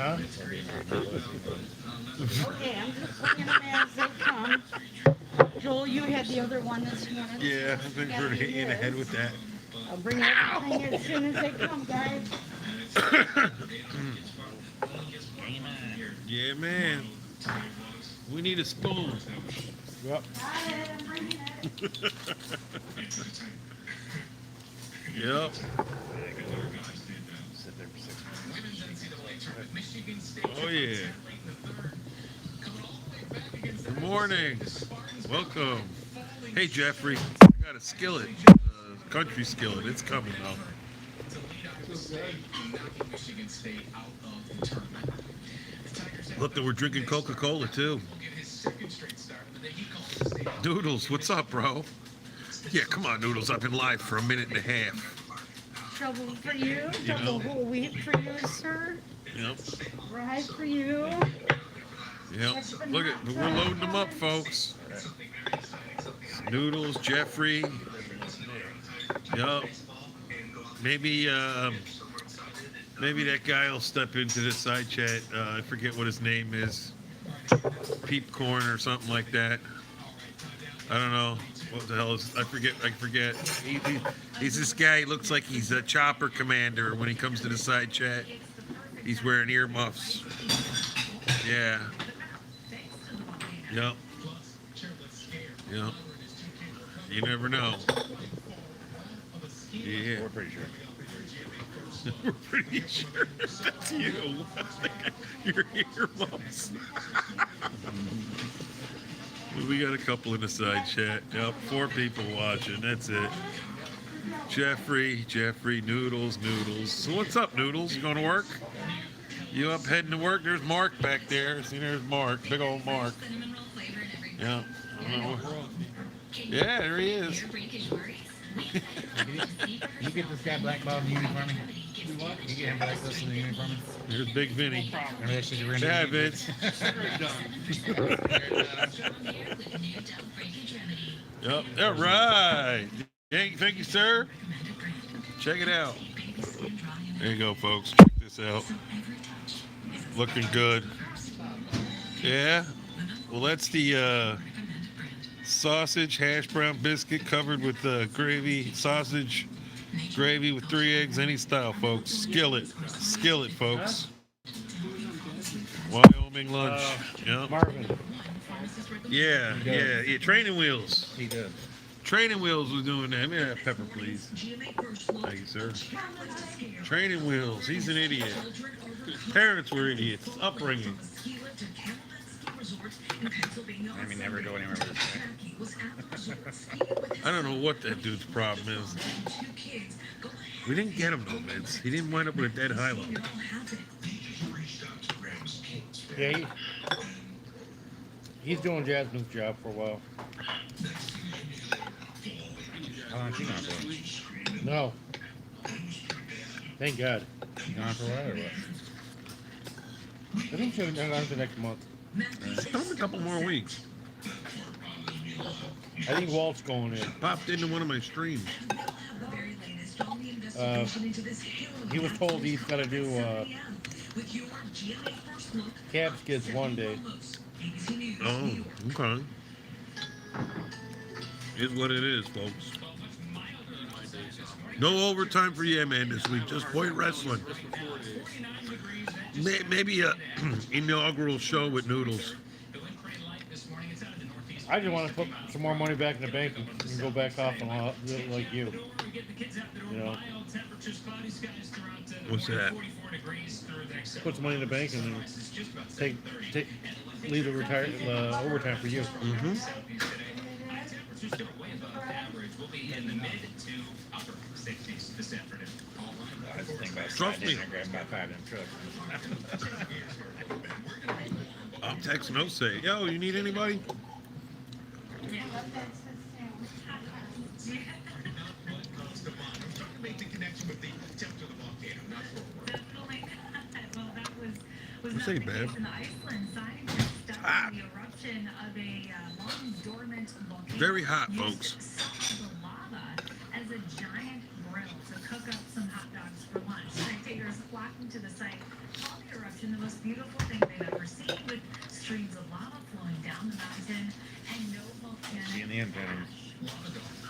Huh? Okay, I'm just bringing them as they come. Joel, you had the other one this morning. Yeah, I've been sure to hit you in the head with that. I'll bring everything as soon as they come, guys. Yeah, man. We need a spoon. Yep. Got it, I'm bringing it. Yep. Sit there for 6 minutes. Oh, yeah. Good morning. Welcome. Hey, Jeffrey. I got a skillet. Country skillet. It's coming though. Look, that we're drinking Coca-Cola too. Noodles, what's up, bro? Yeah, come on, Noodles. I've been live for a minute and a half. Trouble for you, You know. double whole wheat for you, sir. Yep. Rye for you. Yep. Look at, we're loading them up, folks. Noodles, Jeffrey. Yep. Maybe that guy will step into the side chat. I forget what his name is. Peepcorn or something like that. I don't know. What the hell is? I forget. He's this guy. He looks like he's a chopper commander when he comes to the side chat. He's wearing earmuffs. Yeah. Yep. Yep. You never know. Yeah. We're pretty sure. We're pretty sure that's you. Your earmuffs. We got a couple in the side chat. Yep, 4 people watching. That's it. Jeffrey, Noodles. So what's up, Noodles? You going to work? You up heading to work? There's Mark back there. See, there's Mark. Big old Mark. Yeah. Yeah, there he is. You get this guy blackballed in the uniforming? You get him blacklisted in the uniforming? There's Big Vinny. Remember that shit you were in? Yeah, Vince. Yep. All right. Thank you, sir. Check it out. There you go, folks. Check this out. Looking good. Yeah. Well, that's the sausage hash brown biscuit covered with gravy, sausage gravy with 3 eggs, any style, folks. Skillet, folks. Wyoming lunch. Yep. Marvin. Yeah. Training wheels. He does. Training wheels was doing that. Give me that pepper, please. Thank you, sir. Training wheels. He's an idiot. Parents were idiots. Upbringing. I mean, never go anywhere with this I don't know what that dude's problem is. We didn't get him though, Vince. He didn't wind up with a dead high-low. Yeah, he's doing Jasmine's job for a while. How long has she gone for? No. Thank God. She gone for a while or what? I think she'll be gone for next month. Come a couple more weeks. I think Walt's going in. Popped into one of my streams. He was told he's got to do cab skids one day. Oh, okay. Is what it is, folks. No overtime for you, man, this week. Just point wrestling. Maybe a inaugural show with Noodles. I just want to put some more money back in the bank and go back off and do it like you. You know, What's that? put some money in the bank and then leave the overtime for you. Mm-hmm. Trust me. I'm texting no say. Yo, you need anybody? What's that, babe? Hot. Very hot, folks. As a giant grill to cook up some hot dogs for lunch. Spectators flocking to the site. All the eruption in the most beautiful thing they've ever seen, with streams of lava flowing down the mountain and no volcanic. See in the end, Penny.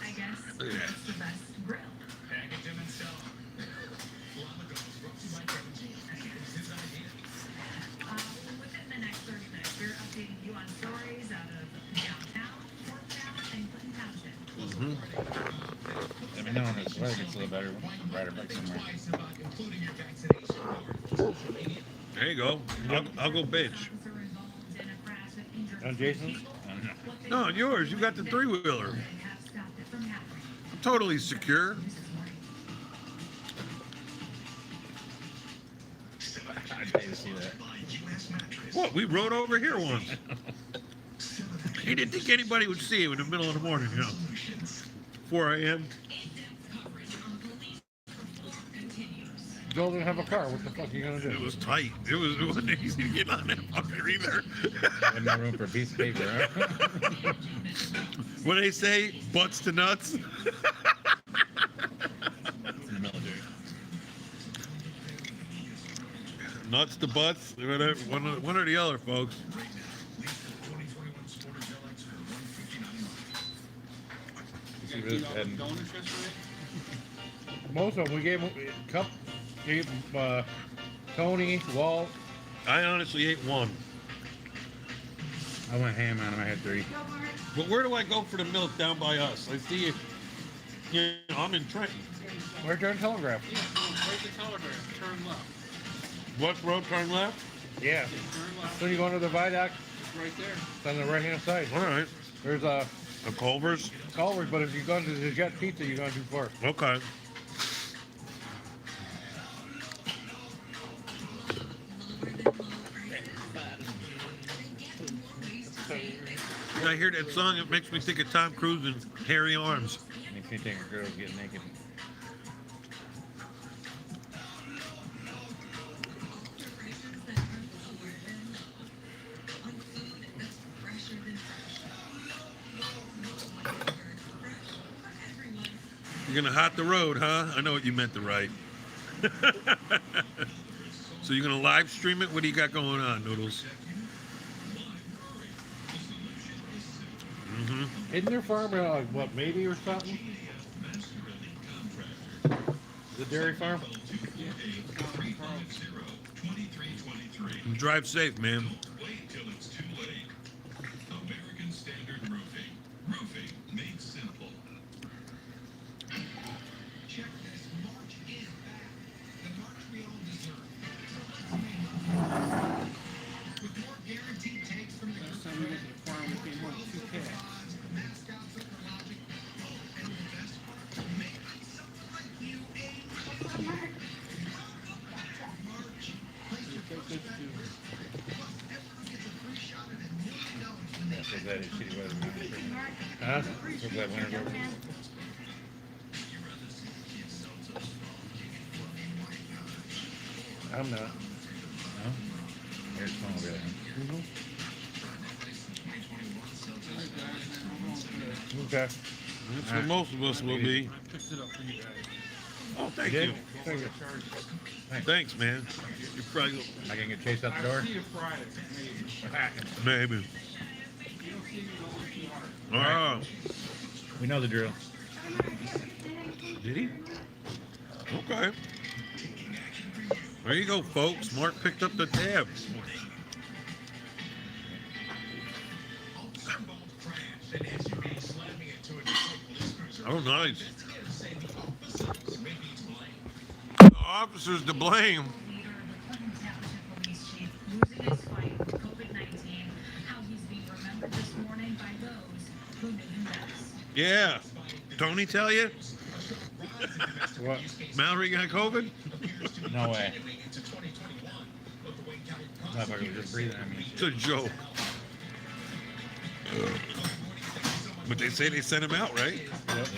I guess that's the best grill. Within the next 30 minutes, we're updating you on stories out of downtown, Porttown, and Clinton Township. Let me know when it's weather gets a little better. Ride a bike somewhere. There you go. I'll go bitch. On Jason's? No, yours. You got the three-wheeler. Totally secure. I'd pay to see that. What? We rode over here once. He didn't think anybody would see him in the middle of the morning, 4 a.m. Joel didn't have a car. What the fuck are you gonna do? It was tight. It wasn't easy to get on that fucker either. Had no room for a piece of paper, huh? What do they say? Butts to nuts? In the military. Nuts to butts? Whatever. One or the other, folks. See this, and most of them, we gave them Tony, Walt. I honestly ate one. I went ham on them. I had 3. But where do I go for the milk down by us? I see you. I'm in Trenton. Where's Turn Telegraph? Where's the telegraph? Turn left. West Road, turn left? Yeah. Turn left. So you go into the viaduct, It's right there. it's on the right hand side. All right. There's The Culvers? Culver's, but if you go to the Jet Pizza, you're going too far. Okay. When I hear that song, it makes me think of Tom Cruise and Hairy Arms. Makes me think of girls getting naked. You're gonna hot the road, huh? I know what you meant to write. So you're gonna live stream it? What do you got going on, Noodles? Isn't their farm like what, maybe or something? The dairy farm? Drive safe, man. Last time we went to the farm, we came home with 2 cats. Yeah, so that is shitty weather. Huh? So that winter's over. I'm not. No? Here's phone over there. Okay. That's what most of us will be. I picked it up for you guys. Oh, thank You you. did? Thank you. Thanks, man. You're probably Am I gonna get chased out the door? I'll see you Friday, maybe. maybe. You don't see me going too hard. Oh, We know the drill. did he? Okay. There you go, folks. Mark picked up the tab. Oh, nice. The officer's to blame. Leader of the Clinton Township Police Chief losing his fight with COVID-19, how he's being remembered this morning by those who knew him best. Yeah. Tony tell you? What? Mallory got COVID? No way. Motherfucker was just breathing on me. It's a joke. But they say they sent him out, right? Yep.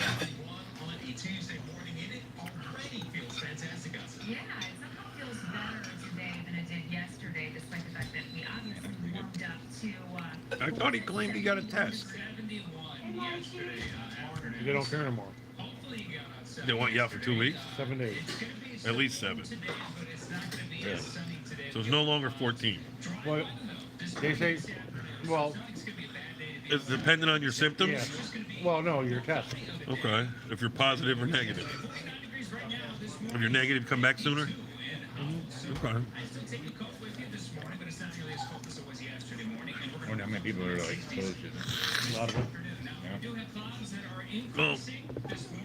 Yeah, it somehow feels better today than it did yesterday, despite the fact that we obviously warmed up to I thought he claimed he got a test. They don't care anymore. They want you out for 2 weeks? 7 days. At least 7. Yeah. So it's no longer 14. Well, they say, well, It's dependent on your symptoms? yeah. Well, no, your test. Okay. If you're positive or negative. If you're negative, come back sooner? Okay. I wonder how many people are like exposed to this. A lot of them. Yeah. Well,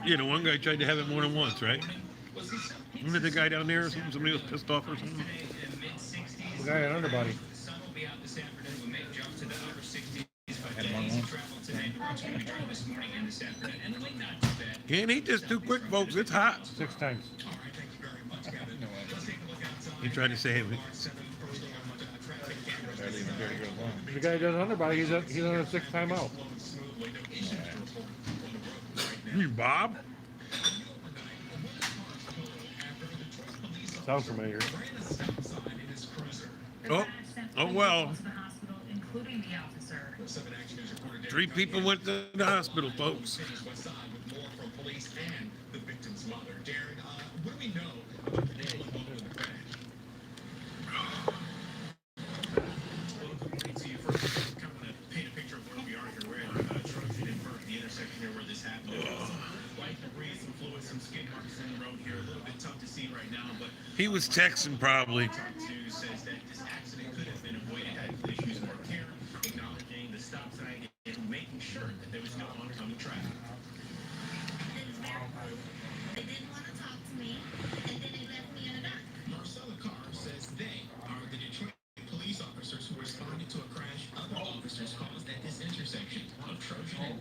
the one guy tried to have it more than once, right? Wasn't it the guy down there or something? Somebody was pissed off or something? The guy had underbody. Had him on one. Can't eat this too quick, folks. It's hot. 6 times. He tried to say, hey, The guy does underbody. He's on a 6th time out. you Bob? Sounds familiar. Oh well. 3 people went to the hospital, folks. He was texting probably.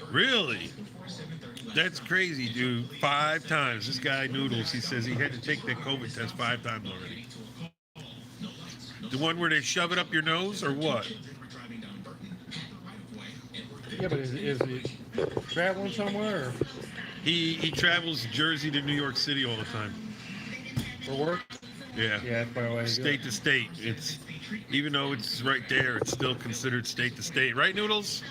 Really? That's crazy, dude. 5 times. This guy Noodles, he says he had to take that COVID test 5 times already. The one where they shove it up your nose or what? Yeah, but is he traveling somewhere? Or? He travels Jersey to New York City all the time. For work? Yeah. Yeah, that's probably why he State to state. It's even though it's right there, it's still considered state to state. Right, Noodles?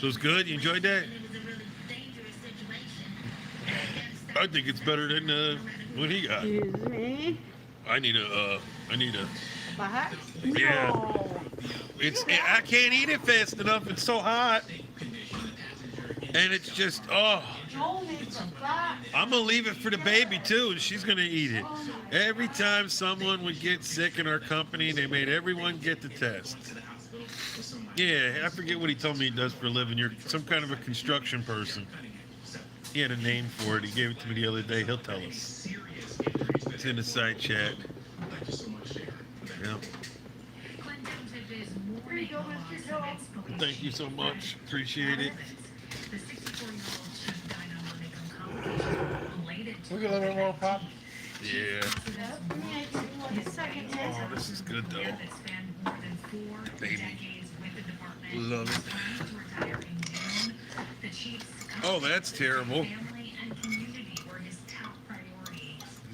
So it's good? You enjoyed that? I think it's better than what he got. Excuse me. I need a What? Yeah. No. I can't eat it fast enough. It's so hot. And it's just, Joel needs a box. I'm going to leave it for the baby too, and she's going to eat it. Every time someone would get sick in our company, they made everyone get the test. Yeah, I forget what he told me he does for a living. You're some kind of a construction person. He had a name for it. He gave it to me the other day. He'll tell us. It's in the side chat. Yeah. Here you go, Mr. Joel. Thank you so much. Appreciate it. We get a little bit more pop. Yeah. One second. Oh, this is good though. Baby. Love it. Oh, that's terrible. He's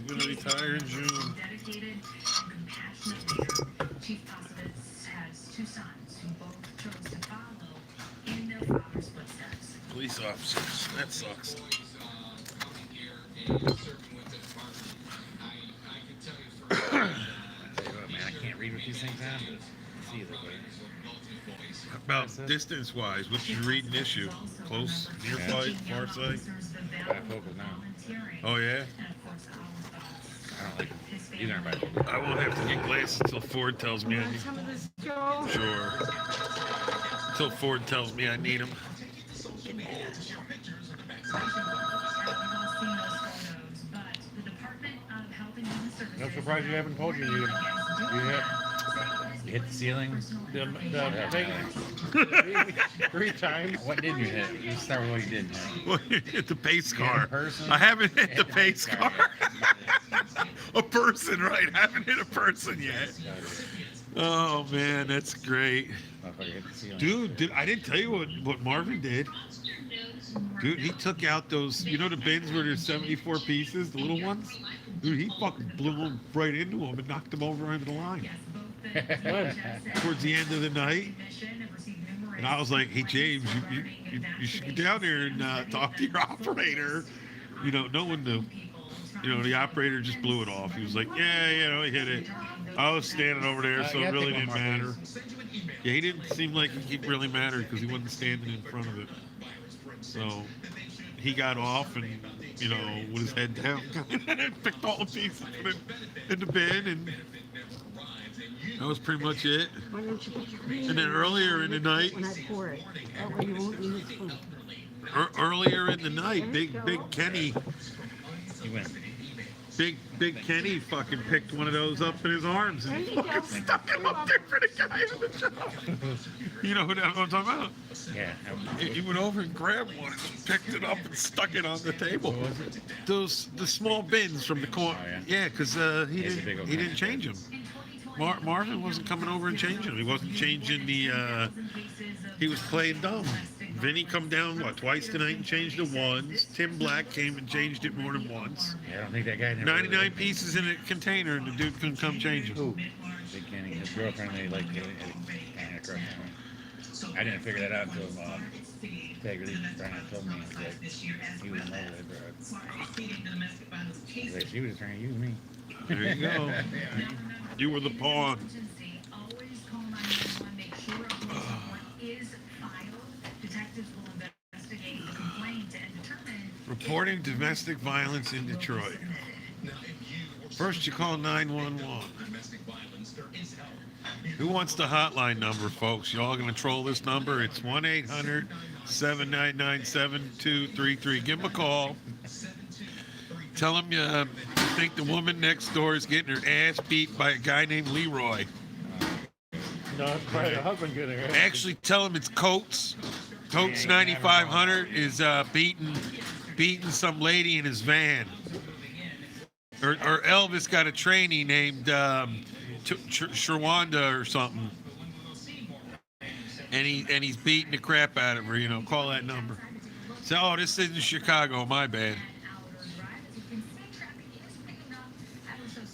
gonna retire in June. Chief Posovitz has 2 sons who both chose to follow in their father's footsteps. Police officers. That sucks. Man, I can't read what these things have, but see it. About distance-wise, what's your reading issue? Close, near sight, far sight? Bifocal now. Oh yeah? I don't like them. These aren't bifocal. I won't have to get glasses until Ford tells me I Want need some of this, Joel? Sure. Until Ford tells me I need them. I'm surprised you haven't told you you hit You hit the ceiling. the thing 3 times. What did you hit? You start with what you didn't hit. Well, you hit the pace car. person? I haven't hit the pace car. A person, right? I haven't hit a person yet. Oh man, that's great. Motherfucker hit the ceiling. Dude, I didn't tell you what Marvin did. Dude, he took out those, the bins where there's 74 pieces, the little ones? Dude, he fucking blew them right into them and knocked them over into the line. Towards the end of the night. And I was like, hey, James, you should get down there and talk to your operator. You know, no one knew. You know, the operator just blew it off. He was like, yeah, you know, he hit it. I was standing over there, so yeah, it really take didn't one more, matter. Yeah, he didn't seem like he really mattered because he wasn't standing in front of it. So he got off and, you know, with his head down, picked all the pieces, put it in the bin, and that was pretty much it. Why don't you put your cream And then in earlier in the night, when I pour it? That way you won't need a spoon. earlier in the night, big Kenny, He went. Big Kenny fucking picked one of those up in his arms and fucking stuck him up there for the guy in the job. You know what I'm talking about? Yeah. He went over and grabbed one, picked it up and stuck it on the table. What was it? The small bins from the corner. Oh, yeah, because he Yeah, it's a big old he didn't can. change them. Marvin wasn't coming over and changing them. He wasn't changing the. He was playing dumb. Vinny come down twice tonight and changed it once. Tim Black came and changed it more than once. Yeah, I don't think that guy never 99 really- pieces in a container and the dude couldn't come change them. Who? Big Kenny, his girlfriend, they like kind of crush on him. I didn't figure that out until Peg really trying to tell me. I was like, he was in love with her. I was like, she was trying to use me. There you go. You were the pawn. Always call 911. Make sure a police report is filed. Detectives will investigate the complaint and determine. Reporting domestic violence in Detroit. First, you call 911. Who wants the hotline number, folks? Y'all gonna troll this number? It's 1-800-799-7233. Give them a call. Tell them you think the woman next door is getting her ass beat by a guy named Leroy. No, it's probably her husband getting her. Actually, tell them it's Coates. Coates 9500 is beating some lady in his van. Or Elvis got a trainee named Sherwanda or something, and he's beating the crap out of her. You know, call that number. Say, oh, this isn't Chicago. My bad.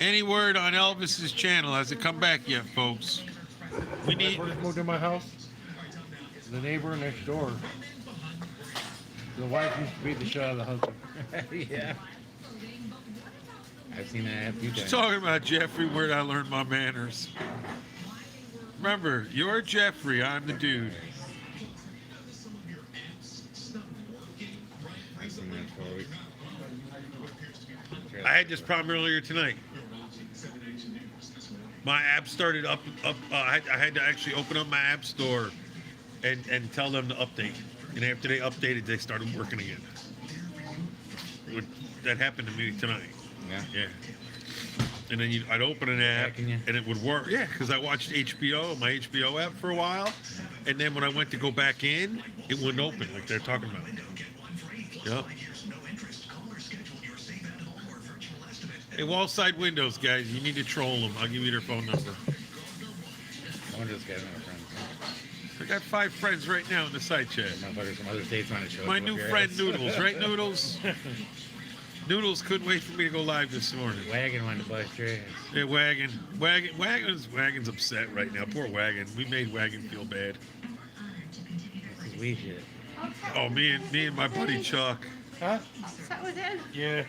Any word on Elvis's channel? Has it come back yet, folks? We When need. I first moved to my house, the neighbor next door, the wife used to beat the shit out of the husband. Yeah. I've seen that a few times. Talking about Jeffrey, where'd I learn my manners? Remember, you're Jeffrey, I'm the dude. I've seen that for a week. I had this problem earlier tonight. My app started up. I had to actually open up my app store and tell them to update. And after they updated, they started working again. That happened to me tonight. Yeah. Yeah. And then I'd open an app Hacking you? and it would work. Yeah, because I watched HBO, my HBO app for a while. And then when I went to go back in, it wouldn't open like they're talking about. Yep. Hey, Wallside Windows, guys, you need to troll them. I'll give you their phone number. I wonder if this guy's my friend. I got 5 friends right now in the side chat. Motherfuckers from other states want to show My up new your friend ass. Noodles, right, Noodles? Noodles couldn't wait for me to go live this morning. Wagon wanted to bust your ass. Yeah, Wagon's upset right now. Poor Wagon. We made Wagon feel bad. This is weed shit. Oh, me and my buddy Chuck. Huh? That was it. Yeah.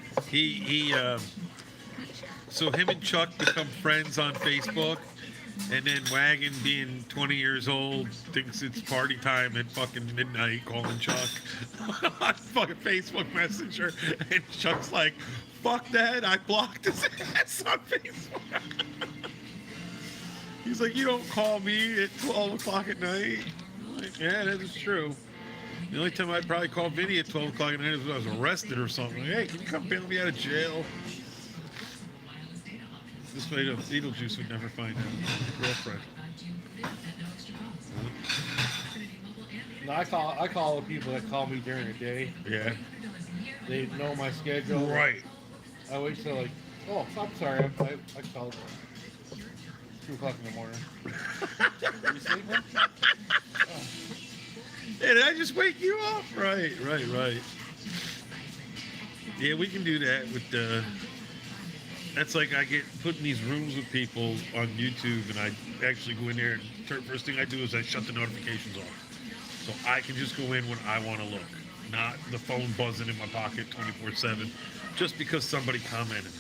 So him and Chuck become friends on Facebook, and then Wagon, being 20 years old, thinks it's party time at fucking midnight, calling Chuck on fucking Facebook Messenger, and Chuck's like, "Fuck that! I blocked his ass on Facebook." He's like, "You don't call me at 12 o'clock at night." I'm like, yeah, that is true. The only time I'd probably call Vinny at 12 o'clock at night is when I was arrested or something. Like, hey, can you come bail me out of jail? This way, Beetlejuice would never find out. Girlfriend. No, I call the people that call me during the day. Yeah. They know my schedule. Right. I wait till like, oh, I'm sorry, I called 2 o'clock in the morning. You sleeping? Hey, did I just wake you up? Right. Yeah, we can do that with that's like I get put in these rooms with people on YouTube, and I actually go in there, and first thing I do is I shut the notifications off. So I can just go in when I want to look. not the phone buzzing in my pocket 24/7, just because somebody commented.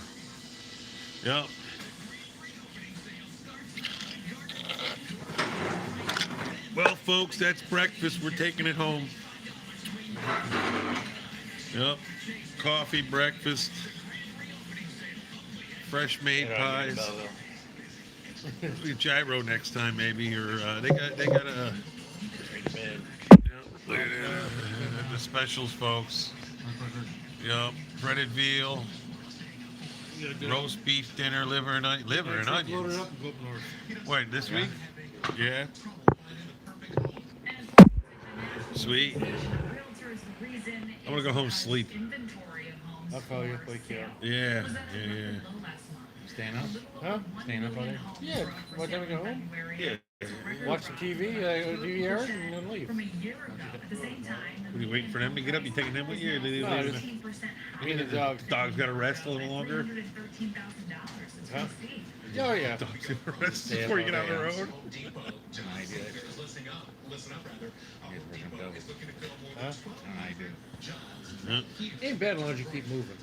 Yep. Well, folks, that's breakfast. We're taking it home. Yep. Coffee, breakfast, fresh made pies. We gyro next time, maybe, or they got a. Look at the specials, folks. Yep, breaded veal, roast beef dinner, liver and onions. Load it up and go up north. Wait, this week? Yeah. Sweet. I'm gonna go home and sleep. I'll call you. Wake you up. Yeah. Staying up? Huh? Staying up all day? Yeah. What time we go home? Yeah. Watch some TV, TV airs, and then leave. What are you waiting for them to get up? You taking them with you? Or do you No, leave just them? me and the dogs. Dogs got to rest a little longer. Huh? Oh, yeah. Dogs got to rest Stay up before you all get on the day, road. I do it. Huh? I do. Yeah. Ain't bad as long as you keep moving.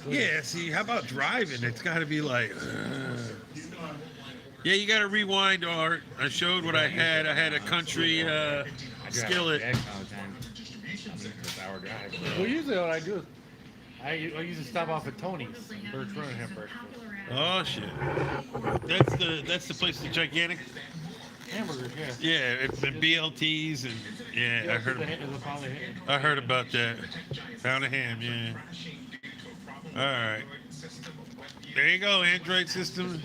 Yeah, see, how about driving? It's got to be like, yeah, you got to rewind, Art. I showed what I had. I had a country skillet. I drive all the time. I mean, it's an hour drive. Well, usually what I do is I usually stop off at Tony's. Birch Run and have breakfast. Oh shit, that's the place, the gigantic. Hamburgers, yeah. Yeah, and BLTs and yeah, I heard. I heard about that. Pound of ham, yeah. All right. There you go, Android system.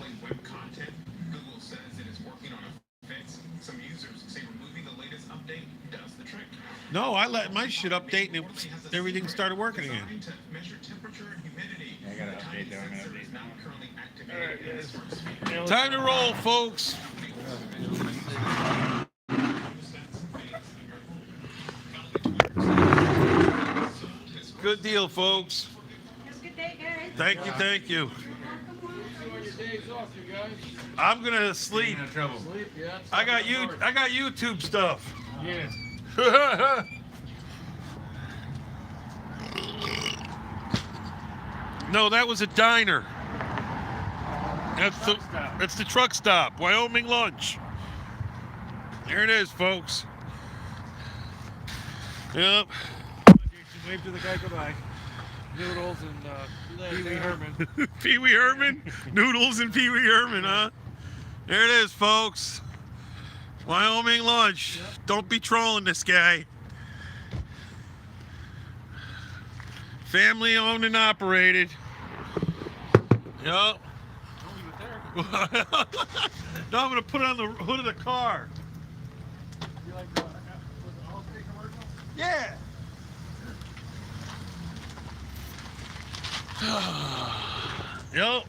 No, I let my shit update and everything started working again. Yeah, I gotta update that. I'm gonna update now. Time to roll, folks. Good deal, folks. Have a good day, guys. Thank you, thank you. Enjoy your days off, you guys. I'm gonna sleep. No trouble. Sleep, yeah. I got YouTube stuff. Yeah. No, that was a diner. That's the truck stop. Wyoming lunch. There it is, folks. Yep. Wave to the guy goodbye. Noodles and Pee Wee Herman. Pee Wee Herman? Noodles and Pee Wee Herman, huh? There it is, folks. Wyoming lunch. Yep. Don't be trolling this guy. Family owned and operated. Yep. No, I'm gonna put it on the hood of the car. You like the Allstate commercial? Yeah. Yep.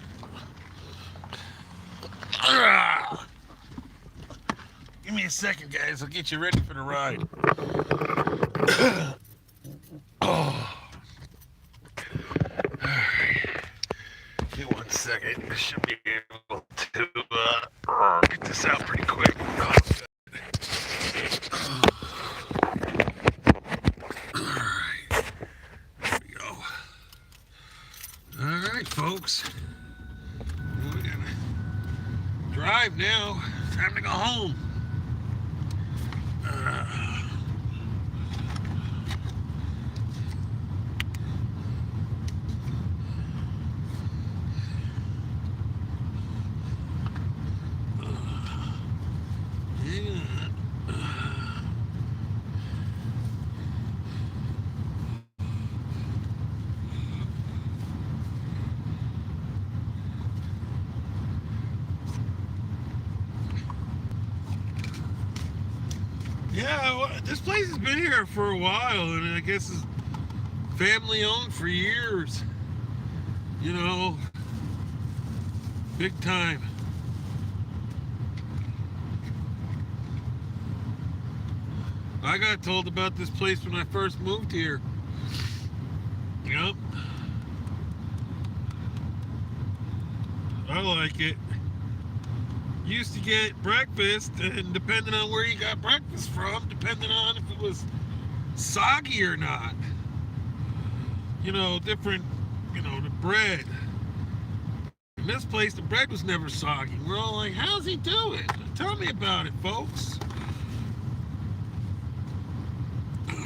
Give me a second, guys. I'll get you ready for the ride. Oh. Give me 1 second. I should be able to get this out pretty quick. Alright, folks. We're gonna drive now. Time to go home. Yeah, well, this place has been here for a while, and I guess it's family owned for years. You know, big time. I got told about this place when I first moved here. Yep. I like it. Used to get breakfast, and depending on where you got breakfast from, depending on if it was soggy or not. You know, different, you know, the bread. In this place, the bread was never soggy. We're all like, how's he do it? Tell me about it, folks. We'll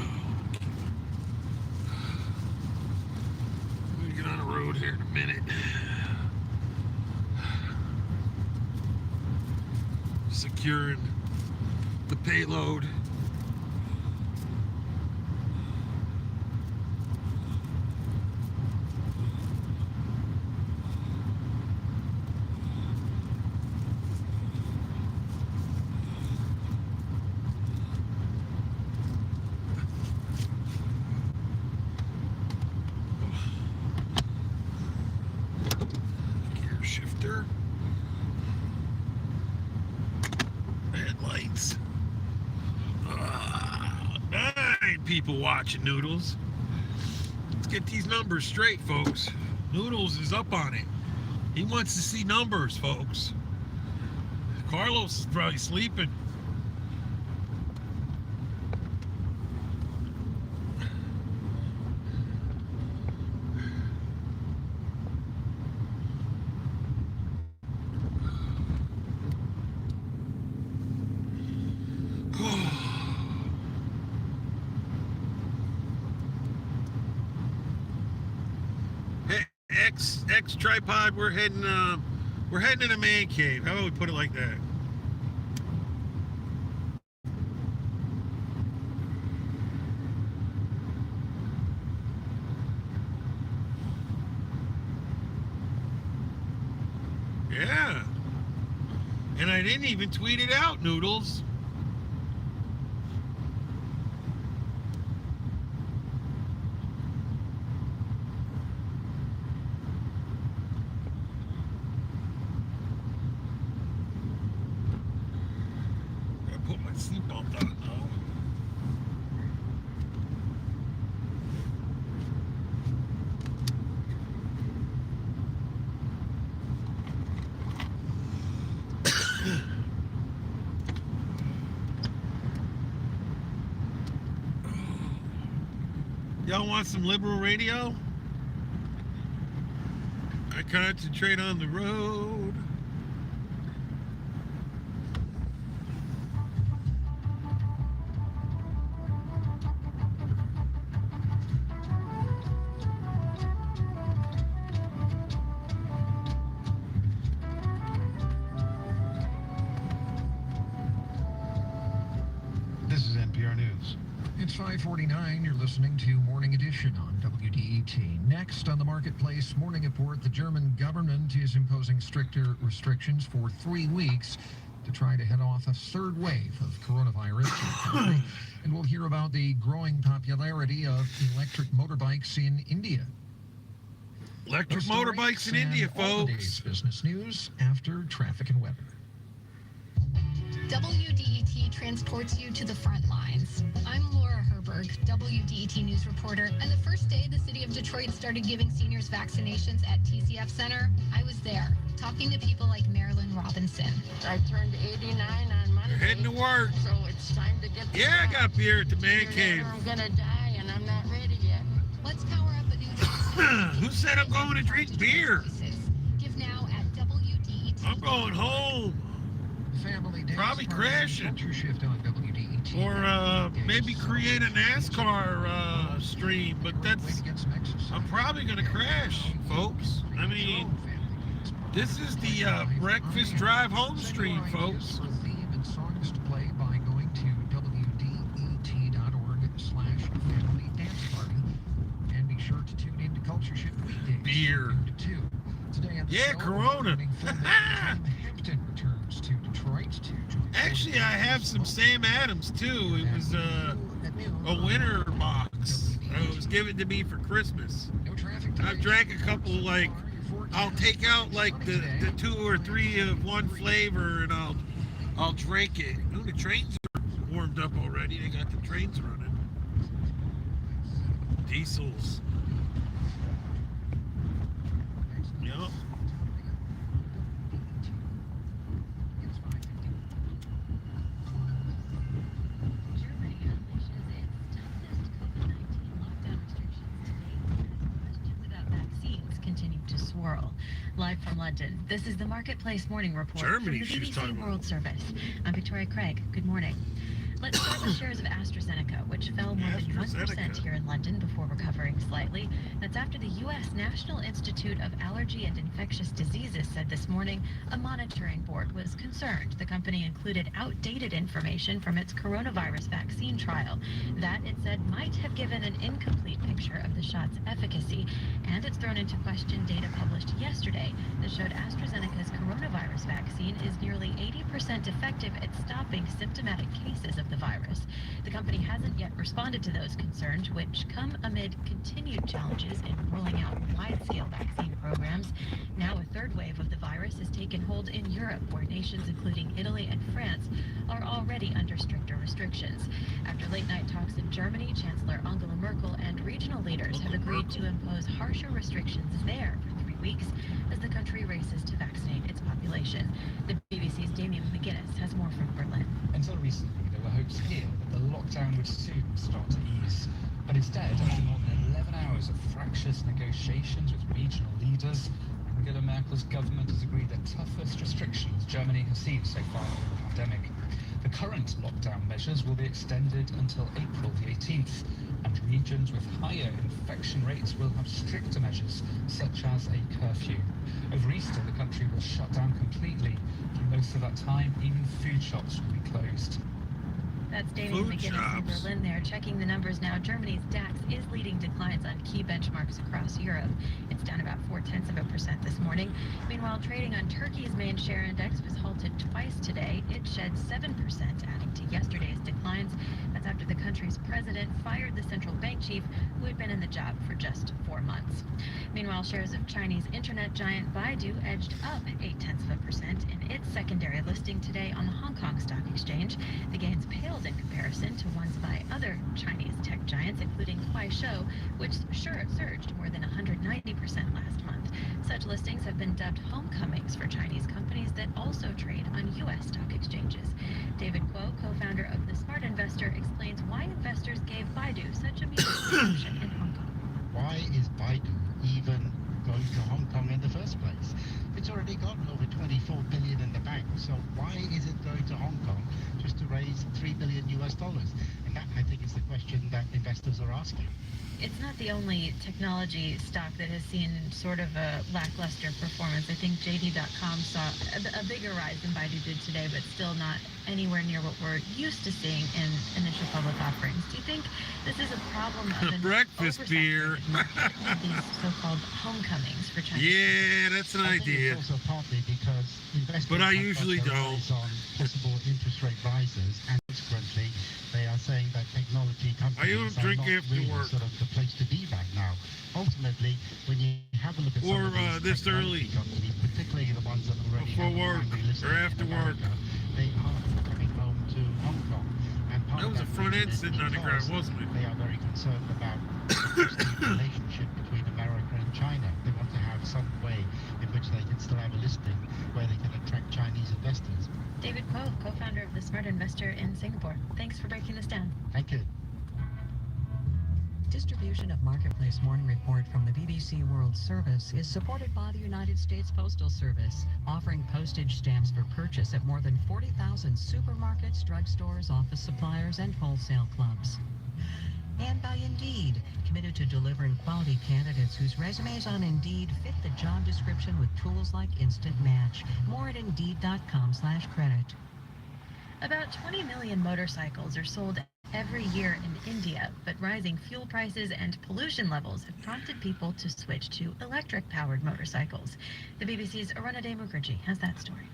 get on the road here in a minute. Securing the payload. Gear shifter. Headlights. 9 people watching Noodles. Let's get these numbers straight, folks. Noodles is up on it. He wants to see numbers, folks. Carlos is probably sleeping. X tripod, we're heading in a man cave. How about we put it like that? Yeah. And I didn't even tweet it out, Noodles. Put my seatbelt on now. Y'all want some liberal radio? I concentrate on the road. This is NPR News. It's 5:49. You're listening to Morning Edition on WDET. Next on the Marketplace Morning Report, the German government is imposing stricter restrictions for 3 weeks to try to head off a third wave of coronavirus in the country. And we'll hear about the growing popularity of electric motorbikes in India. Electric Those motorbikes in stories India, and all the day's folks. business news after traffic and weather. WDET transports you to the front lines. I'm Laura Herberg, WDET news reporter, and the first day the city of Detroit started giving seniors vaccinations at TCF Center, I was there, talking to people like Marilyn Robinson. I turned 89 on Monday. You're heading to work. So it's time to get the Yeah, I shot. got beer at the man Either cave. that or I'm gonna die and I'm not ready yet. Let's power up a new Who said I'm going to drink beer? Give now at WDET. I'm going home. Family Days, Probably part of the crashing. culture shift on WDET. Or maybe create a NASCAR stream, but Way that's, to get some exercise. I'm probably going to crash, folks. I mean, this is the breakfast drive home stream, folks. For theme and songs to play by going to WDET.org/family dance party. And be sure to tune in to Culture Shift weekdays. Beer. from 2 to 2. Today on the Yeah, show, Corona. award-winning filmmaker Tim Hampton returns to Detroit to join Actually, I have some Sam Adams, too. It was a winter box. It was given to me for Christmas. No traffic I've today. drank a couple, like, I'll take out, like, the 2 or 3 of one flavor, and I'll drink it. Ooh, the trains are warmed up already. They got the trains running. Diesels. Yup. Germany unleashes its toughest twirl. Live from London, this is the Marketplace Morning Report Germany, from she the was talking BBC about. World Service. I'm Victoria Craig. Good morning. Let's start with shares of AstraZeneca, which fell more than 1% here in London before recovering slightly. That's after the U.S. National Institute of Allergy and Infectious Diseases said this morning a monitoring board was concerned the company included outdated information from its coronavirus vaccine trial that it said might have given an incomplete picture of the shot's efficacy. And it's thrown into question data published yesterday that showed AstraZeneca's coronavirus vaccine is nearly 80% effective at stopping symptomatic cases of the virus. The company hasn't yet responded to those concerns, which come amid continued challenges in rolling out wide-scale vaccine programs. Now a third wave of the virus has taken hold in Europe, where nations including Italy and France are already under stricter restrictions. After late-night talks in Germany, Chancellor Angela Merkel and regional leaders have agreed to impose harsher restrictions there for 3 weeks as the country races to vaccinate its population. The BBC's Damien McGuinness has more from Berlin. Until recently, there were hopes here that the lockdown would soon start to ease. But instead, after more than 11 hours of fractious negotiations with regional leaders, Angela Merkel's government has agreed the toughest restrictions Germany has seen so far in the pandemic. The current lockdown measures will be extended until April the 18th, and regions with higher infection rates will have stricter measures, such as a curfew. Over Easter, the country will shut down completely. For most of that time, even food shops will be closed. That's Damien McGuinness in Berlin there. Checking the numbers now, Germany's DAX is leading declines on key benchmarks across Europe. It's down about 0.4% this morning. Meanwhile, trading on Turkey's main share index was halted twice today. It shed 7%, adding to yesterday's declines. That's after the country's president fired the central bank chief, who had been in the job for just 4 months. Meanwhile, shares of Chinese internet giant Baidu edged up 0.8% in its secondary listing today on the Hong Kong Stock Exchange. The gains paled in comparison to ones by other Chinese tech giants, including Kuaishou, which surged more than 190% last month. Such listings have been dubbed homecomings for Chinese companies that also trade on U.S. stock exchanges. David Kuo, co-founder of The Smart Investor, explains why investors gave Baidu such immediate reception in Hong Kong. Why is Baidu even going to Hong Kong in the first place? It's already got over 24 billion in the bank, so why is it going to Hong Kong just to raise $3 billion US? And that, I think, is the question that investors are asking. It's not the only technology stock that has seen sort of a lackluster performance. I think JD.com saw a bigger rise than Baidu did today, but still not anywhere near what we're used to seeing in initial public offerings. Do you think this is a problem of an breakfast beer? These so-called homecomings for China? Yeah, that's an idea. It's also partly because investors but I have usually got their don't. eyes on possible interest rate rises, and consequently, they are saying that technology companies are not really sort of the place to be right now. Ultimately, when you have a look at some of these technology companies, particularly the ones that already have a primary listing in America, they are coming home to Hong Kong. And part that was of a front end reason is sitting on the ground, because wasn't it? they are very concerned about the relationship between America and China. They want to have some way in which they can still have a listing where they can attract Chinese investors. David Kuo, co-founder of The Smart Investor in Singapore. Thanks for breaking this down. Thank you. Distribution of Marketplace Morning Report from the BBC World Service is supported by the United States Postal Service, offering postage stamps for purchase at more than 40,000 supermarkets, drugstores, office suppliers, and wholesale clubs. And by Indeed, committed to delivering quality candidates whose resumes on Indeed fit the job description with tools like Instant Match. More at Indeed.com/credit. About 20 million motorcycles are sold every year in India, but rising fuel prices and pollution levels have prompted people to switch to electric-powered motorcycles. The BBC's Arunade Mukherjee has that story.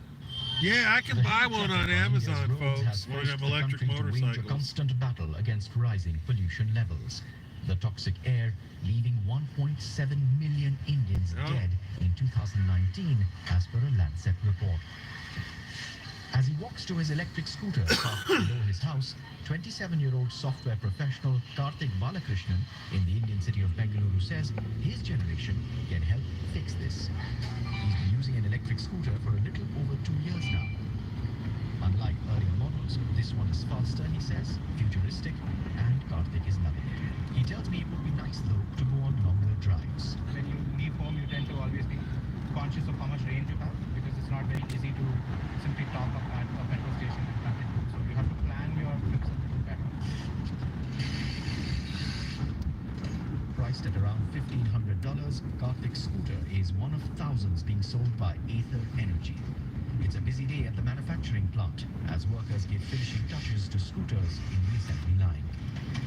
Yeah, I can buy one on Amazon, folks, one of them electric motorcycles. A constant battle against rising pollution levels. The toxic air leaving 1.7 million Indians dead in 2019, as per a Lancet report. As he walks to his electric scooter parked below his house, 27-year-old software professional Karthik Balakrishnan in the Indian city of Bengaluru says his generation can help fix this. He's been using an electric scooter for a little over 2 years now. Unlike earlier models, this one is faster, he says, futuristic, and Karthik is loving it. He tells me it would be nice, though, to go on longer drives. When you leave home, you tend to always be conscious of how much range you have because it's not very easy to simply top up at a petrol station and continue. So you have to plan your trips a little better. Priced at around $1,500, Karthik's scooter is one of thousands being sold by Ather Energy. It's a busy day at the manufacturing plant as workers give finishing touches to scooters in the assembly line.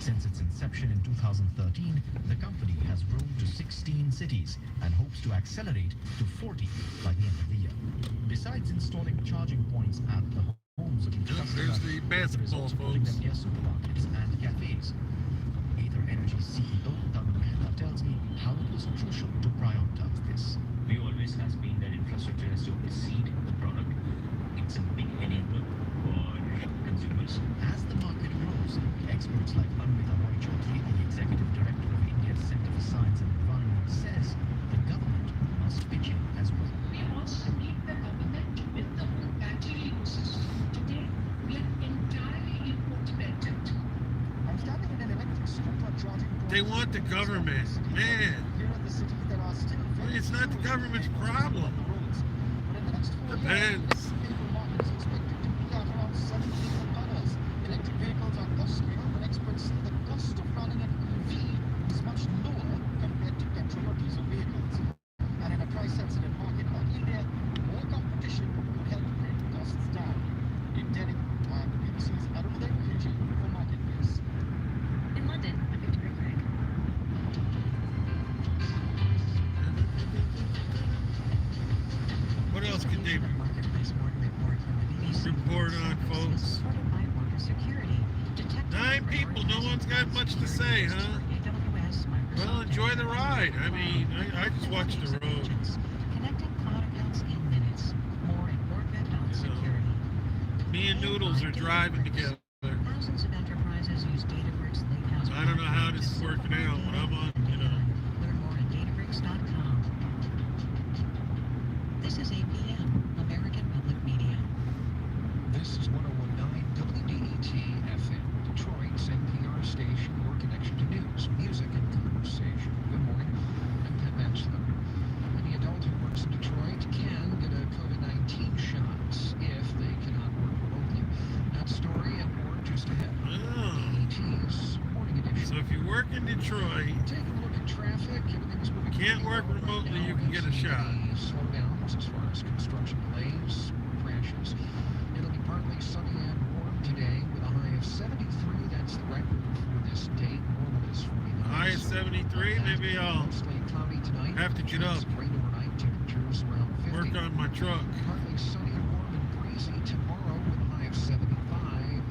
Since its inception in 2013, the company has grown to 16 cities and hopes to accelerate to 40 by the end of the year. Besides installing charging points at the homes of each customer, There's the Ather is also putting them near supermarkets and cafes. Ather Energy CEO Tarun Mehta tells me how it was crucial to prioritize this. View always has been that infrastructure has to precede the product. It's a big enabler for consumers. As the market grows, experts like Anvita Roy Chaudhary, the executive director of India's Center for Science and Environment, says the government must pitch in as well. We also need the government with the whole battery ecosystem. Today, we are entirely import dependent. I'm standing in an electric scooter charging point. They want the government, man. Here in the city, there are still very It's not the government's problem. But in the next 4 years, Depends. the vehicle market is expected to be at around $7 billion. Electric vehicles are thus scale, but experts say the cost of running an EV is much lower compared to petrol or diesel vehicles. And in a price-sensitive market like India, more competition would help bring costs down. In Delhi, I'm the BBC's Arunodaya Mukherjee for Marketplace. In London, I'm Victoria Craig. What else can they Marketplace morning report from the BBC report on, folks? supported by border security. Detectives 9 people, no one's got much to say, huh? AWS, Microsoft, Well, enjoy the ride. I mean, I just watch the road. connecting cloud accounts in minutes. More at boardvet.security. Me and Noodles are driving together. Thousands of enterprises use Databricks Lakehouse. I don't know how this is working out, but I'm on, Learn more at databricks.com. This is APM, American Public Media. This is 1019 WDET FM, Detroit's NPR station, your connection to news, music, and conversation. Good morning. I'm Pat Batchelor. Any adult who works in Detroit can get a COVID-19 shot if they cannot work remotely. That story and more just ahead. DET's Morning Edition. So if you work in Detroit, Taking a look at traffic, everything's moving. can't pretty work well right remotely, now. you can get a shot. Slowdowns as far as construction delays, crashes. It'll be partly sunny and warm today with a high of 73. That's the record for this date. Normal is 49. High is 73, maybe I'll Mostly cloudy tonight. have to get up, Rain overnight, temperatures around 50. work on my truck. Partly sunny, warm, and breezy tomorrow with a high of 75.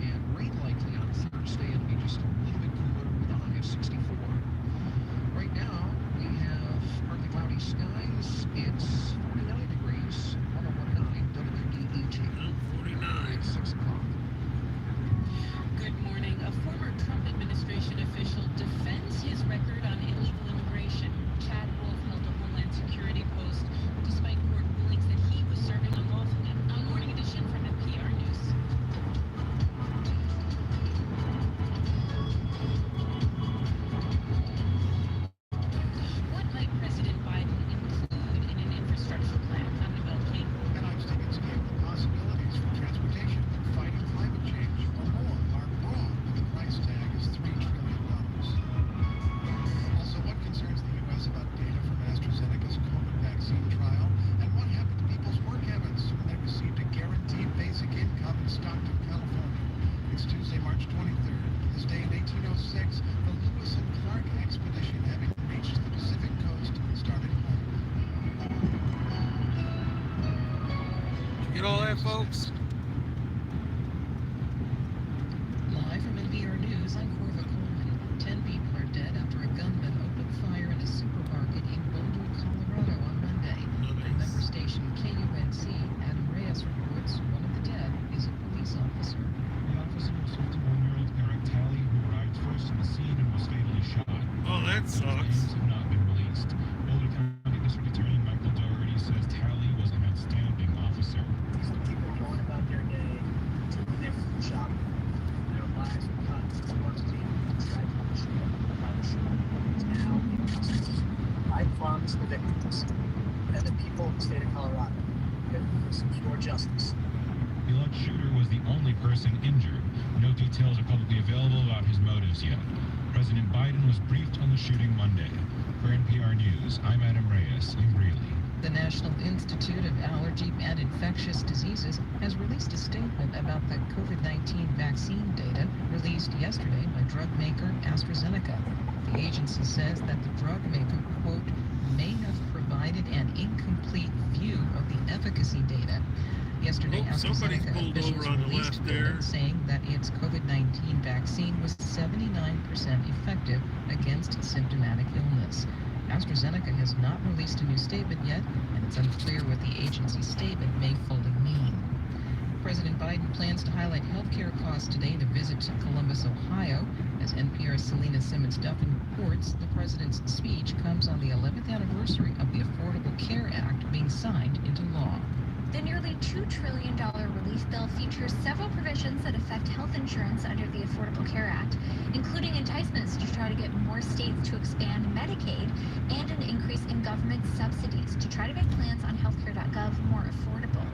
And rain likely on Thursday. It'll be just a little bit cooler with a high of 64. Right now, we have partly cloudy skies. It's 49 degrees. 1019 WDET. 49. It's 6 o'clock. Good morning. A former Trump administration official defends his record on illegal immigration. Chad Wolf held a Homeland Security post despite court rulings that he was serving unlawfully. On Morning Edition from NPR News. What might President Biden include in an infrastructure plan? I'm Nicole King. Headlines tickets give the possibilities for transportation, fighting climate change, or more are broad, but the price tag is $3 trillion. Also, what concerns the U.S. about data from AstraZeneca's COVID vaccine trial, and what happened to people's work habits when they received a guaranteed basic income in Stockton, California. It's Tuesday, March 23rd. This day in 1806, the Lewis and Clark expedition, having reached the Pacific coast, started home. You get all that, folks? Live from NPR News, I'm Corva Coleman. 10 people are dead after a gunman opened fire in a supermarket in Boulder, Colorado on Monday. Member station KUNC, Adam Reyes reports one of the dead is a police officer. The officer was 51-year-old Eric Talley, who arrived first on the scene and was fatally shot. Oh, that His sucks. names have not been released. Boulder County District Attorney Michael Dougherty says Talley was an outstanding officer. These are people going about their day, doing their food shopping. Their lives were cut. Once again, now, I promise the victims and the people people in the state of Colorado. For some pure justice. The alleged shooter was the only person injured. No details are publicly available about his motives yet. President Biden was briefed on the shooting Monday. For NPR News, I'm Adam Reyes in Greeley. The National Institute of Allergy and Infectious Diseases has released a statement about the COVID-19 vaccine data released yesterday by drug maker AstraZeneca. The agency says that the drug maker, quote, may have provided an incomplete view of the efficacy data. Yesterday, AstraZeneca officials released data saying that its COVID-19 vaccine was 79% effective against symptomatic illness. AstraZeneca has not released a new statement yet, and it's unclear what the agency's statement may fully mean. President Biden plans to highlight healthcare costs today in a visit to Columbus, Ohio. As NPR's Selena Simmons-Duffin reports, the president's speech comes on the 11th anniversary of the Affordable Care Act being signed into law. The nearly $2 trillion relief bill features several provisions that affect health insurance under the Affordable Care Act, including enticements to try to get more states to expand Medicaid and an increase in government subsidies to try to make plans on healthcare.gov more affordable.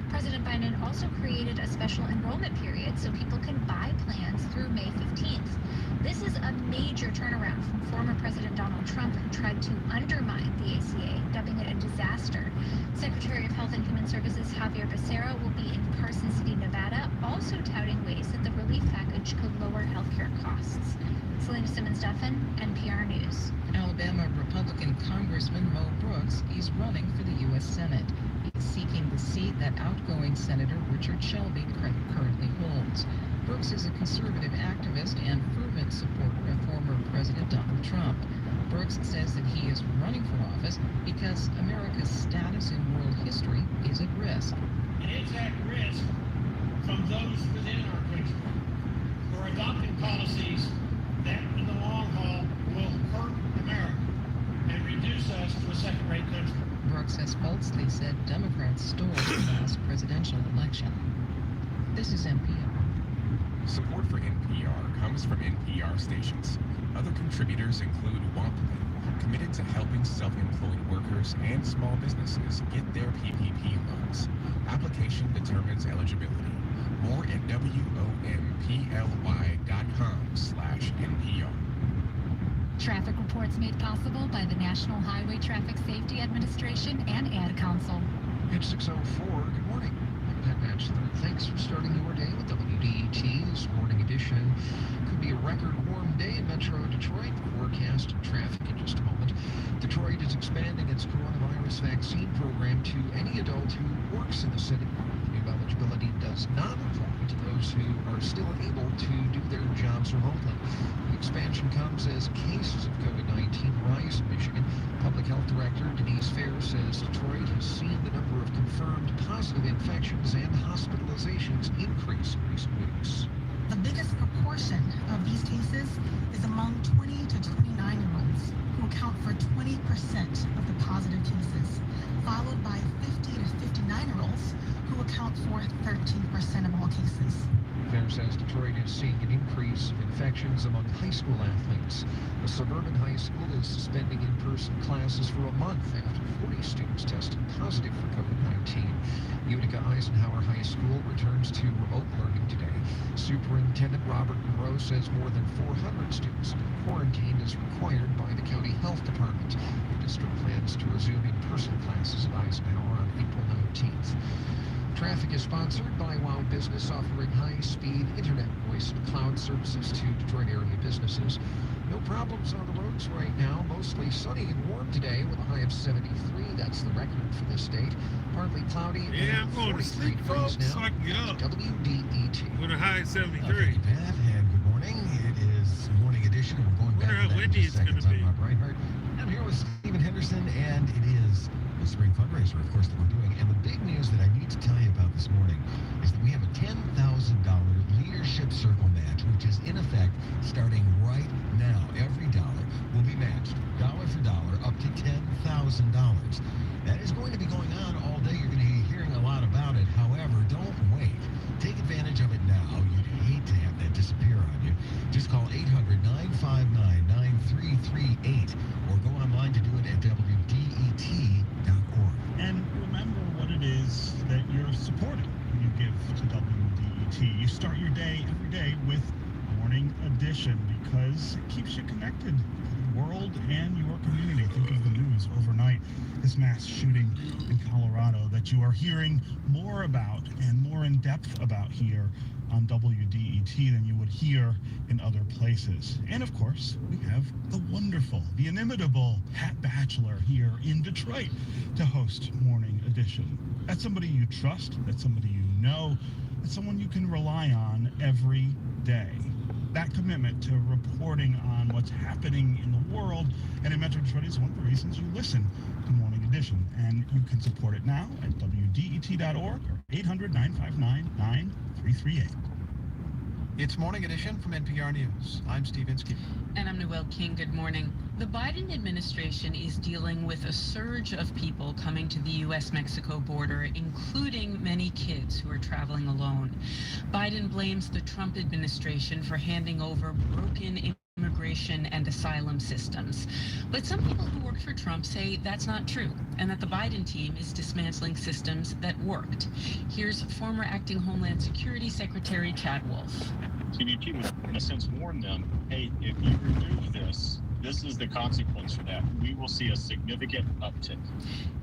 President Biden also created a special enrollment period so people can buy plans through May 15th. This is a major turnaround from former President Donald Trump, who tried to undermine the ACA, dubbing it a disaster. Secretary of Health and Human Services Javier Becerra will be in Carson City, Nevada, also touting ways that the relief package could lower healthcare costs. Selena Simmons-Duffin, NPR News. Alabama Republican Congressman Mo Brooks is running for the U.S. Senate. He's seeking the seat that outgoing Senator Richard Shelby currently holds. Brooks is a conservative activist and fervent supporter of former President Donald Trump. Brooks says that he is running for office because America's status in world history is at risk. And it's at risk from those within our country who are adopting policies that in the long haul will hurt America and reduce us to a second-rate country. Brooks has falsely said Democrats stole the last presidential election. This is NPR. Support for NPR comes from NPR stations. Other contributors include Wampler, committed to helping self-employed workers and small businesses get their PPP loans. Application determines eligibility. More at womply.com/NPR. Traffic reports made possible by the National Highway Traffic Safety Administration and Ad Council. It's 6:04. Good morning. I'm Pat Batchelor. Thanks for starting your day with WDET's Morning Edition. Could be a record warm day in Metro Detroit. Forecast traffic in just a moment. Detroit is expanding its coronavirus vaccine program to any adult who works in the city. New eligibility does not apply to those who are still able to do their jobs remotely. The expansion comes as cases of COVID-19 rise in Michigan. Public Health Director Denise Fair says Detroit has seen the number of confirmed positive infections and hospitalizations increase in recent weeks. The biggest proportion of these cases is among 20 to 29-year-olds, who account for 20% of the positive cases, followed by 50 to 59-year-olds, who account for 13% of all cases. Fair says Detroit is seeing an increase of infections among high school athletes. A suburban high school is suspending in-person classes for a month after 40 students tested positive for COVID-19. Utica Eisenhower High School returns to remote learning today. Superintendent Robert Monroe says more than 400 students have been quarantined as required by the county health department. The district plans to resume in-person classes at Eisenhower on April 19th. Traffic is sponsored by Wow Business, offering high-speed internet, voice, and cloud services to Detroit area businesses. No problems on the roads right now. Mostly sunny and warm today with a high of 73. That's the record for this state. Partly cloudy. Yeah, I'm going to sleep, folks, so I can get up. WDET. With a high of 73. Thank you, Pat, and good morning. It is Morning Edition, and we're going back to that in just seconds. I'm Rob Reinhardt. I'm here with Stephen Henderson, and it is the spring fundraiser, of course, that we're doing. And the big news that I need to tell you about this morning is that we have a $10,000 Leadership Circle match, which is in effect starting right now. Every dollar will be matched, dollar for dollar, up to $10,000. That is going to be going on all day. You're going to be hearing a lot about it. However, don't wait. Take advantage of it now. You'd hate to have that disappear on you. Just call 800-959-9338 or go online to do it at WDET.org. And keeps you connected to the world and your community. Think of the news overnight, this mass shooting in Colorado that you are hearing more about and more in depth about here on WDET than you would hear in other places. And of course, we have the wonderful, the inimitable Pat Batchelor here in Detroit to host Morning Edition. That's somebody you trust, that's somebody you know, that's someone you can rely on every day. That commitment to reporting on what's happening in the world and in Metro Detroit is one of the reasons you listen to Morning Edition. And you can support it now at WDET.org or 800-959-9338. It's Morning Edition from NPR News. I'm Steve Inskeep. And I'm Noel King. Good morning. The Biden administration is dealing with a surge of people coming to the U.S.-Mexico border, including many kids who are traveling alone. Biden blames the Trump administration for handing over broken immigration and asylum systems. But some people who worked for Trump say that's not true, and that the Biden team is dismantling systems that worked. Here's former acting Homeland Security Secretary Chad Wolf. CBP would, in a sense, warn them, hey, if you remove this is the consequence for that. We will see a significant uptick.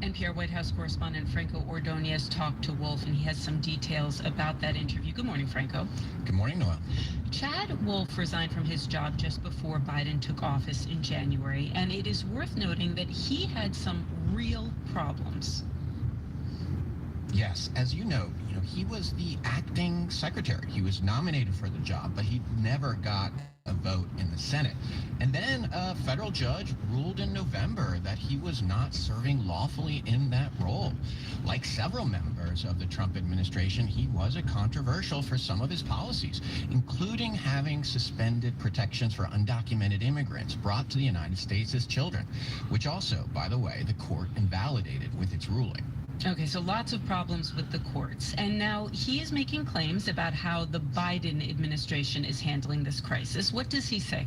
NPR White House correspondent Franco Ordonez talked to Wolf, and he has some details about that interview. Good morning, Franco. Good morning, Noel. Chad Wolf resigned from his job just before Biden took office in January, and it is worth noting that he had some real problems. Yes, as you know, he was the acting secretary. He was nominated for the job, but he never got a vote in the Senate. And then a federal judge ruled in November that he was not serving lawfully in that role. Like several members of the Trump administration, he was controversial for some of his policies, including having suspended protections for undocumented immigrants brought to the United States as children, which also, by the way, the court invalidated with its ruling. Okay, so lots of problems with the courts. And now he is making claims about how the Biden administration is handling this crisis. What does he say?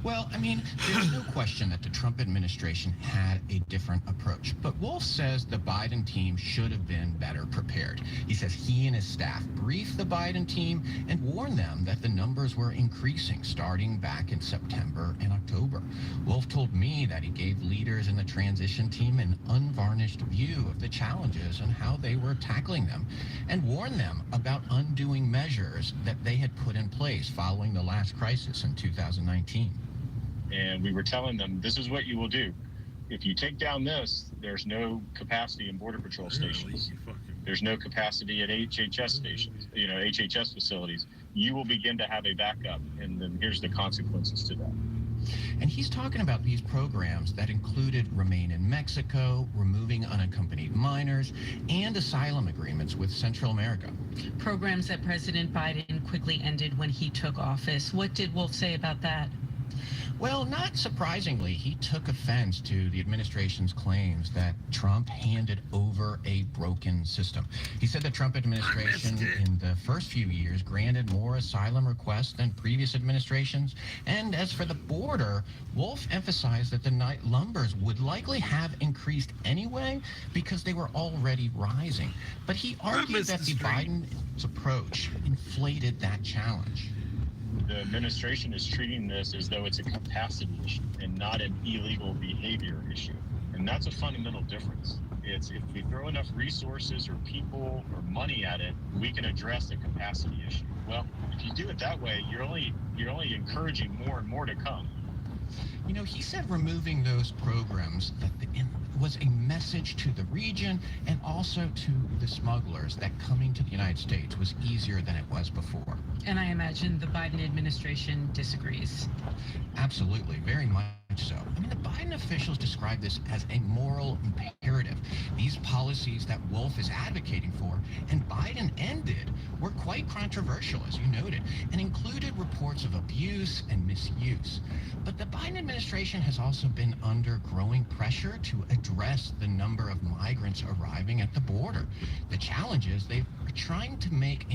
Well, there's no question that the Trump administration had a different approach. But Wolf says the Biden team should have been better prepared. He says he and his staff briefed the Biden team and warned them that the numbers were increasing starting back in September and October. Wolf told me that he gave leaders in the transition team an unvarnished view of the challenges and how they were tackling them, and warned them about undoing measures that they had put in place following the last crisis in 2019. And we were telling them, this is what you will do. If you take down this, there's no capacity in Border Patrol stations. There's no capacity at HHS stations, HHS facilities. You will begin to have a backup, and then here's the consequences to that. And he's talking about these programs that included Remain in Mexico, removing unaccompanied minors, and asylum agreements with Central America. Programs that President Biden quickly ended when he took office. What did Wolf say about that? Well, not surprisingly, he took offense to the administration's claims that Trump handed over a broken system. He said the Trump administration in the first few years granted more asylum requests than previous administrations. And as for the border, Wolf emphasized that the numbers would likely have increased anyway because they were already rising. But he argued that the Biden's approach inflated that challenge. The administration is treating this as though it's a capacity issue and not an illegal behavior issue. And that's a fundamental difference. It's if we throw enough resources or people or money at it, we can address the capacity issue. Well, if you do it that way, you're only encouraging more and more to come. He said removing those programs was a message to the region and also to the smugglers that coming to the United States was easier than it was before. And I imagine the Biden administration disagrees. Absolutely, very much so. The Biden officials describe this as a moral imperative. These policies that Wolf is advocating for and Biden ended were quite controversial, as you noted, and included reports of abuse and misuse. But the Biden administration has also been under growing pressure to address the number of migrants arriving at the border. The challenge is they are trying to make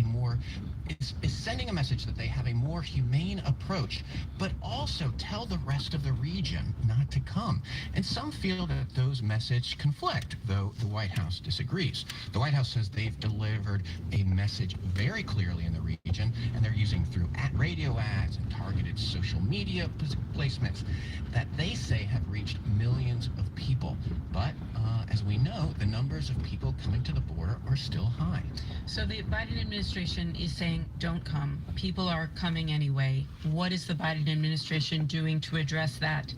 is sending a message that they have a more humane approach, but also tell the rest of the region not to come. And some feel that those messages conflict, though the White House disagrees. The White House says they've delivered a message very clearly in the region region, and they're using through radio ads and targeted social media placements that they say have reached millions of people. But as we know, the numbers of people coming to the border are still high. So the Biden administration is saying, don't come. People are coming anyway. What is the Biden administration doing to address that?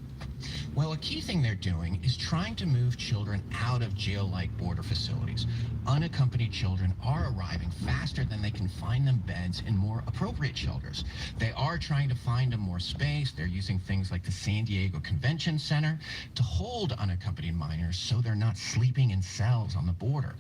Well, a key thing they're doing is trying to move children out of jail-like border facilities. Unaccompanied children are arriving faster than they can find them beds in more appropriate shelters. They are trying to find them more space. They're using things like the San Diego Convention Center to hold unaccompanied minors so they're not sleeping in cells on the border.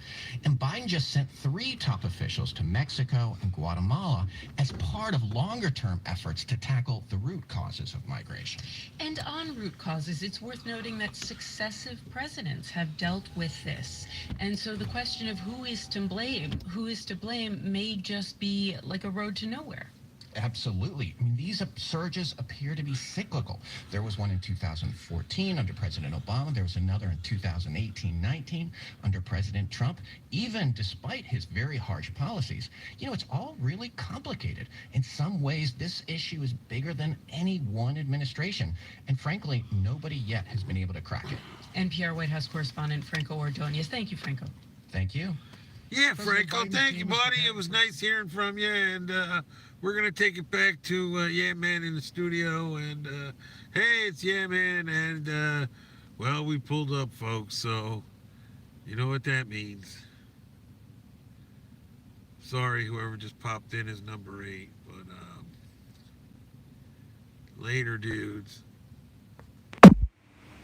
And Biden just sent 3 top officials to Mexico and Guatemala as part of longer-term efforts to tackle the root causes of migration. And on root causes, it's worth noting that successive presidents have dealt with this. And so the question of who is to blame may just be like a road to nowhere. Absolutely. I mean, these surges appear to be cyclical. There was one in 2014 under President Obama. There was another in 2018-19 under President Trump. Even despite his very harsh policies, it's all really complicated. In some ways, this issue is bigger than any one administration. And frankly, nobody yet has been able to crack it. NPR White House correspondent Franco Ordonez. Thank you, Franco. Thank you. Yeah, Franco, thank you, buddy. It was nice hearing from you, and we're going to take it back to Yeah Man in the studio, and hey, it's Yeah Man, and well, we pulled up, folks, so you know what that means. Sorry, whoever just popped in is number 8, but later, dudes.